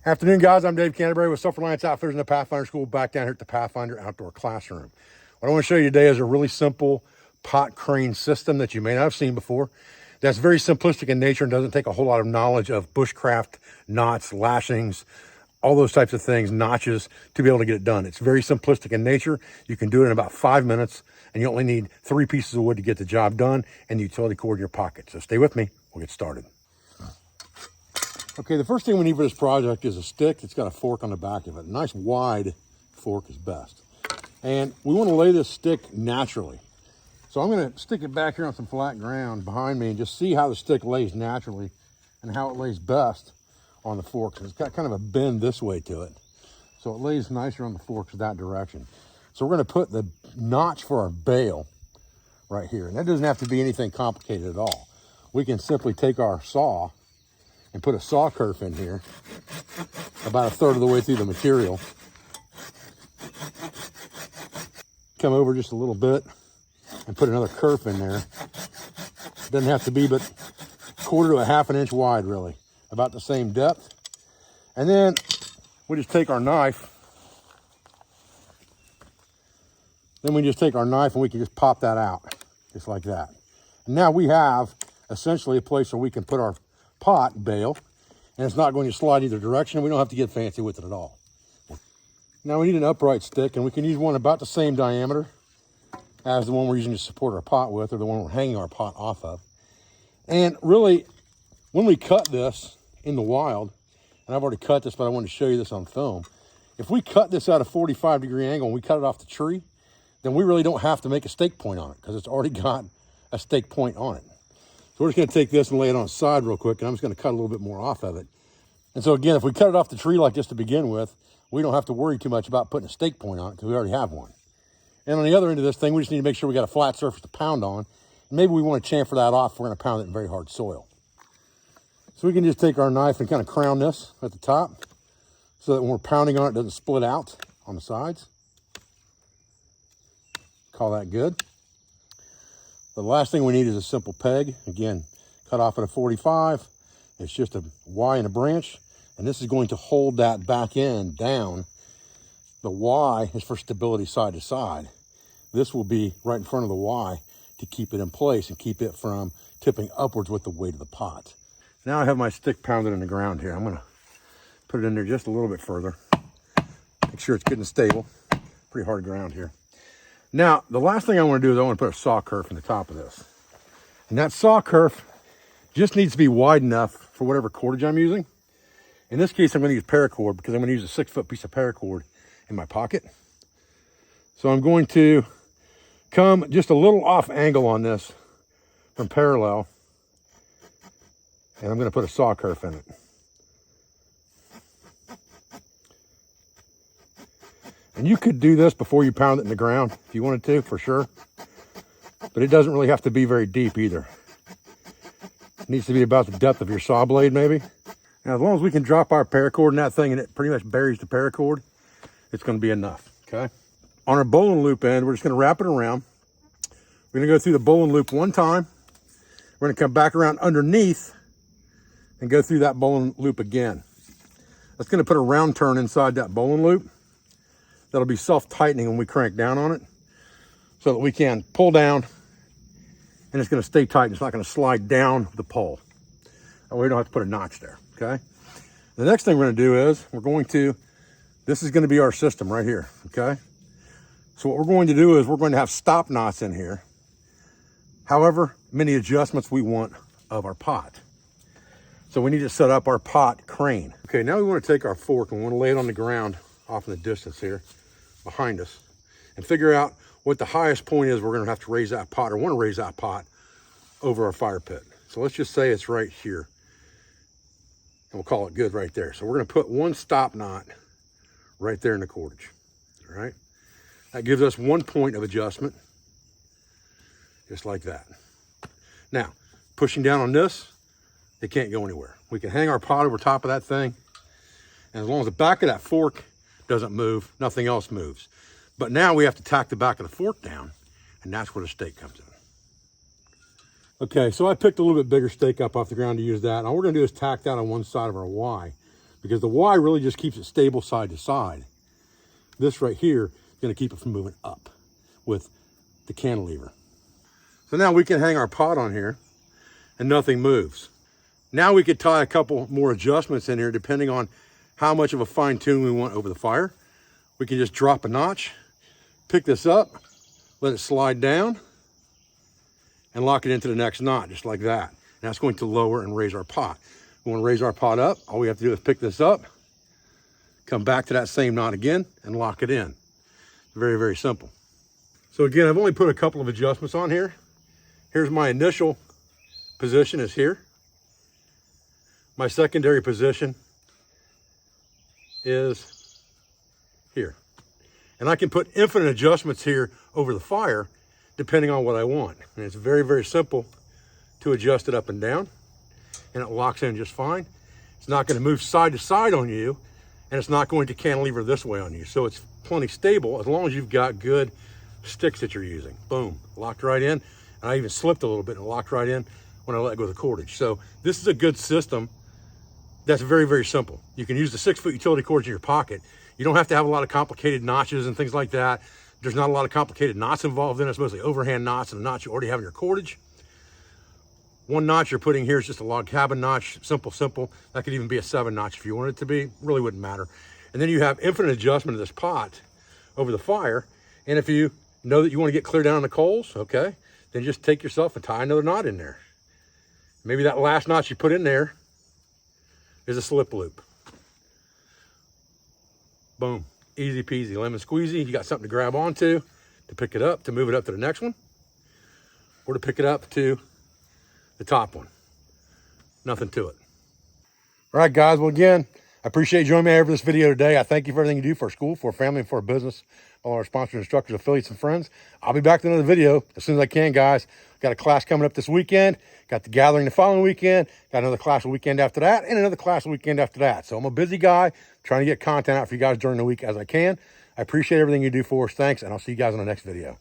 Afternoon, guys. I'm Dave Canterbury with Self-Reliance Outfitters in the Pathfinder School back down here at the Pathfinder Outdoor Classroom. What I want to show you today is a really simple pot crane system that you may not have seen before. That's very simplistic in nature and doesn't take a whole lot of knowledge of bushcraft, knots, lashings, all those types of things, notches, to be able to get it done. It's very simplistic in nature. You can do it in about 5 minutes, and you only need 3 pieces of wood to get the job done and the utility cord in your pocket. So stay with me. We'll get started. Okay, the first thing we need for this project is a stick that's got a fork on the back of it. A nice wide fork is best. And we want to lay this stick naturally. So I'm going to stick it back here on some flat ground behind me and just see how the stick lays naturally and how it lays best on the forks. It's got kind of a bend this way to it, so it lays nicer on the forks that direction. So we're going to put the notch for our bail right here. And that doesn't have to be anything complicated at all. We can simply take our saw and put a saw kerf in here about 1/3 of the way through the material. Come over just a little bit and put another kerf in there. Doesn't have to be but 1/4 to 1/2 inch wide, really, about the same depth. And then we just take our knife. Then we just take our knife and we can just pop that out, just like that. And now we have essentially a place where we can put our pot bail, and it's not going to slide either direction. We don't have to get fancy with it at all. Now we need an upright stick, and we can use one about the same diameter as the one we're using to support our pot with, or the one we're hanging our pot off of. And really, when we cut this in the wild, and I've already cut this, but I wanted to show you this on film. If we cut this at a 45-degree angle and we cut it off the tree, then we really don't have to make a stake point on it because it's already got a stake point on it. So we're just going to take this and lay it on its side real quick, and I'm just going to cut a little bit more off of it. And so again, if we cut it off the tree like this to begin with, we don't have to worry too much about putting a stake point on it because we already have one. And on the other end of this thing, we just need to make sure we got a flat surface to pound on. And maybe we want to chamfer that off if we're going to pound it in very hard soil. So we can just take our knife and kind of crown this at the top so that when we're pounding on it, it doesn't split out on the sides. Call that good. The last thing we need is a simple peg. Again, cut off at a 45. It's just a Y and a branch. And this is going to hold that back end down. The Y is for stability side to side. This will be right in front of the Y to keep it in place and keep it from tipping upwards with the weight of the pot. Now I have my stick pounded in the ground here. I'm going to put it in there just a little bit further. Make sure it's good and stable. Pretty hard ground here. Now, the last thing I want to do is I want to put a saw kerf in the top of this. And that saw kerf just needs to be wide enough for whatever cordage I'm using. In this case, I'm going to use paracord because I'm going to use a 6-foot piece of paracord in my pocket. So I'm going to come just a little off angle on this from parallel. And I'm going to put a saw kerf in it. And you could do this before you pound it in the ground if you wanted to, for sure. But it doesn't really have to be very deep either. It needs to be about the depth of your saw blade, maybe. Now, as long as we can drop our paracord in that thing and it pretty much buries the paracord, it's going to be enough, okay? On our bowling loop end, we're just going to wrap it around. We're going to go through the bowling loop one time. We're going to come back around underneath and go through that bowling loop again. That's going to put a round turn inside that bowling loop. That'll be self-tightening when we crank down on it so that we can pull down and it's going to stay tight. It's not going to slide down the pole. That way we don't have to put a notch there, okay? The next thing we're going to do is this is going to be our system right here, okay? So what we're going to do is we're going to have stop knots in here, however many adjustments we want of our pot. So we need to set up our pot crane. Okay, now we want to take our fork and we want to lay it on the ground off in the distance here behind us and figure out what the highest point is we're going to have to raise that pot or want to raise that pot over our fire pit. So let's just say it's right here. And we'll call it good right there. So we're going to put one stop knot right there in the cordage. All right. That gives us 1 point of adjustment, just like that. Now, pushing down on this, it can't go anywhere. We can hang our pot over top of that thing. And as long as the back of that fork doesn't move, nothing else moves. But now we have to tack the back of the fork down, and that's where the stake comes in. Okay, so I picked a little bit bigger stake up off the ground to use that. And all we're gonna do is tack that on one side of our Y. because the Y really just keeps it stable side to side. This right here is going to keep it from moving up with the cantilever. So now we can hang our pot on here and nothing moves. Now we could tie a couple more adjustments in here depending on how much of a fine tune we want over the fire. We can just drop a notch, pick this up, let it slide down, and lock it into the next knot, just like that. And that's going to lower and raise our pot. We want to raise our pot up. All we have to do is pick this up, come back to that same knot again, and lock it in. Very, very simple. So again, I've only put a couple of adjustments on here. Here's my initial position is here. My secondary position is here. And I can put infinite adjustments here over the fire depending on what I want. And it's very, very simple to adjust it up and down, and it locks in just fine. It's not going to move side to side on you, and it's not going to cantilever this way on you. So it's plenty stable as long as you've got good sticks that you're using. Boom, locked right in. And I even slipped a little bit and locked right in when I let go of the cordage. So this is a good system that's very, very simple. You can use the 6-foot utility cords in your pocket. You don't have to have a lot of complicated notches and things like that. There's not a lot of complicated knots involved in it. It's mostly overhand knots and a notch you already have in your cordage. One notch you're putting here is just a log cabin notch, simple. That could even be a 7 notch if you want it to be, really wouldn't matter. And then you have infinite adjustment of this pot over the fire. And if you know that you want to get clear down on the coals, okay, then just take yourself and tie another knot in there. Maybe that last notch you put in there is a slip loop. Boom, easy peasy, lemon squeezy. You got something to grab onto, to pick it up, to move it up to the next one, or to pick it up to the top one. Nothing to it. All right, guys. Well, again, I appreciate you joining me over this video today. I thank you for everything you do for our school, for our family, and for our business, all our sponsors, instructors, affiliates, and friends. I'll be back with another video as soon as I can, guys. Got a class coming up this weekend. Got the gathering the following weekend. Got another class the weekend after that, and another class the weekend after that. So I'm a busy guy trying to get content out for you guys during the week as I can. I appreciate everything you do for us. Thanks, and I'll see you guys in the next video.